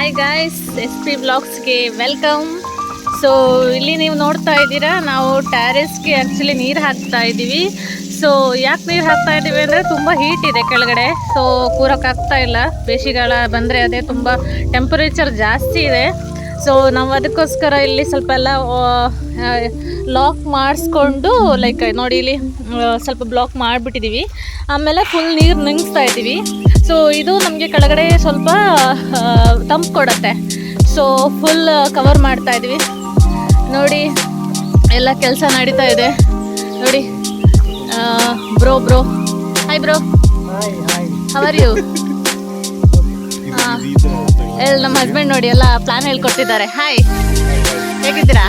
Hi guys, SP ವ್ಲಾಗ್ಸ್ಗೆ welcome. So ಇಲ್ಲಿ ನೀವು ನೋಡ್ತಾ ಇದ್ದೀರಾ, ನಾವು ಟ್ಯಾರೆಸ್ಗೆ ಆ್ಯಕ್ಚುಲಿ ನೀರು ಹಾಕ್ತಾ ಇದ್ದೀವಿ. ಸೊ ಯಾಕೆ ನೀರು ಹಾಕ್ತಾ ಇದ್ದೀವಿ ಅಂದರೆ ತುಂಬ ಹೀಟ್ ಇದೆ ಕೆಳಗಡೆ. ಸೊ ಕೂರೋಕ್ಕಾಗ್ತಾ ಇಲ್ಲ, ಬೇಸಿಗೆಗಾಲ ಬಂದರೆ ಅದೇ ತುಂಬ ಟೆಂಪರೇಚರ್ ಜಾಸ್ತಿ ಇದೆ. ಸೊ ನಾವು ಅದಕ್ಕೋಸ್ಕರ ಇಲ್ಲಿ ಸ್ವಲ್ಪ ಎಲ್ಲ ಲಾಕ್ ಮಾಡಿಸ್ಕೊಂಡು ಲೈಕ್ ನೋಡಿ ಇಲ್ಲಿ ಸ್ವಲ್ಪ ಬ್ಲಾಕ್ ಮಾಡಿಬಿಟ್ಟಿದ್ದೀವಿ. ಆಮೇಲೆ ಫುಲ್ ನೀರು ನಿಂಗಿಸ್ತಾ ಇದ್ದೀವಿ. ಸೊ ಇದು ನಮಗೆ ಕೆಳಗಡೆ ಸ್ವಲ್ಪ ತಂಪು ಕೊಡುತ್ತೆ. ಸೊ ಫುಲ್ ಕವರ್ ಮಾಡ್ತಾ ಇದ್ದೀವಿ. ನೋಡಿ ಎಲ್ಲ ಕೆಲಸ ನಡೀತಾ ಇದೆ ನೋಡಿ. Bro hi bro, how are you? ನಮ್ಮ ಹಸ್ಬೆಂಡ್ ನೋಡಿ ಎಲ್ಲ ಪ್ಲಾನ್ ಹೇಳ್ಕೊಡ್ತಿದ್ದಾರೆ. ಹಾಯ್, ಹೇಗಿದ್ದೀರಾ?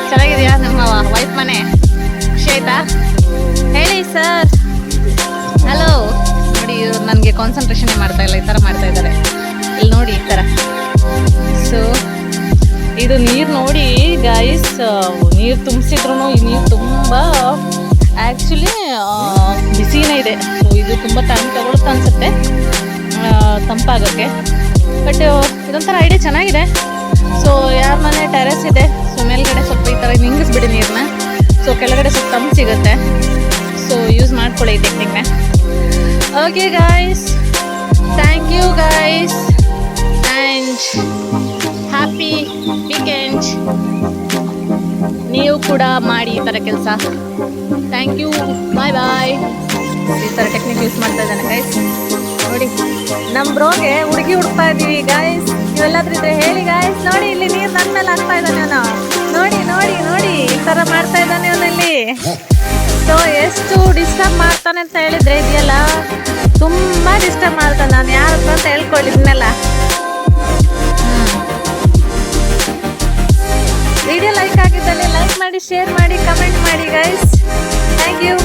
ಚೆನ್ನಾಗಿದೆಯಾ ನಮ್ಮ ವೈಫ್ ಮನೆ? ಖುಷಿ ಆಯ್ತಾ? ಹೇಳಿ ಸರ್. ಹಲೋ. ನೋಡಿ ಇವ್ರು ನನಗೆ ಕಾನ್ಸಂಟ್ರೇಷನ್ ಮಾಡ್ತಾ ಇಲ್ಲ, ಈ ಥರ ಮಾಡ್ತಾ ಇದ್ದಾರೆ. ಇಲ್ಲಿ ನೋಡಿ ಈ ಥರ. ಸೊ ಇದು ನೀರು ನೋಡಿ ಗಾಯ್ಸ್, ನೀರು ತುಂಬಿಸಿದ್ರು ಈ ನೀರು ತುಂಬ ಆ್ಯಕ್ಚುಲಿ ಬಿಸಿನೇ ಇದೆ. ಸೊ ಇದು ತುಂಬ ಟೈಮ್ ತಗೊಳುತ್ತೆ ಅನಿಸುತ್ತೆ ತಂಪಾಗೋಕ್ಕೆ. ಬಟ್ ಇದೊಂಥರ ಐಡಿಯಾ ಚೆನ್ನಾಗಿದೆ. ಸೊ ಯಾರ ಮನೆ ಟೆರೆಸ್ ಇದೆ, ಸೊ ಮೇಲ್ಗಡೆ ಸ್ವಲ್ಪ ಈ ಥರ ನಿಂಗಿಸ್ಬಿಡಿ ನೀರನ್ನ. ಸೊ ಕೆಳಗಡೆ ಸ್ವಲ್ಪ ತಂಪು ಸಿಗುತ್ತೆ. ಸೊ ಯೂಸ್ ಮಾಡ್ಕೊಳ್ಳಿ ಈ ಟೆಕ್ನಿಕ್ನ. Okay guys, thank you guys and happy weekend. ನೀವು ಕೂಡ ಮಾಡಿ ಈ ಥರ ಕೆಲಸ. Thank you, bye bye. ಈ ಥರ ಟೆಕ್ನಿಕ್ ಯೂಸ್ ಮಾಡ್ತಾ ಇದ್ದಾನೆ ಗೈಸ್. ನೋಡಿ ನಮ್ಮ ಬ್ರೋಗೆ ಹುಡುಗಿ ಹುಡುಕ್ತಾ ಇದ್ದೀವಿ ಗಾಯ್ಸ್. ನೀವೆಲ್ಲಾದ್ರೂ ಇದ್ರೆ ಹೇಳಿ ಗಾಯ್ಸ್. ನೋಡಿ ಇಲ್ಲಿ ನೀರು ನನ್ನ ಮೇಲೆ ಹಾಕ್ತಾ ಇದ್ದಾನೆ ಅವನು. ನೋಡಿ ನೋಡಿ ನೋಡಿ ಈ ಥರ ಮಾಡ್ತಾ ಇದ್ದಾನೆ ಅವನಲ್ಲಿ. ಸೊ ಎಷ್ಟು ಡಿಸ್ಟರ್ಬ್ ಮಾಡ್ತಾನೆ ಅಂತ ಹೇಳಿದ್ರೆ ಇದೆಯಲ್ಲ, ತುಂಬ ಡಿಸ್ಟರ್ಬ್ ಮಾಡ್ತಾನೆ. ನಾನು ಯಾರ ಹತ್ರ ಅಂತ ಹೇಳ್ಕೊಳ್ಳಿದ್ನೆಲ್ಲ. ವಿಡಿಯೋ ಲೈಕ್ ಆಗಿದ್ದಲ್ಲಿ ಲೈಕ್ ಮಾಡಿ, ಶೇರ್ ಮಾಡಿ, ಕಮೆಂಟ್ ಮಾಡಿ ಗೈಸ್. Thank you.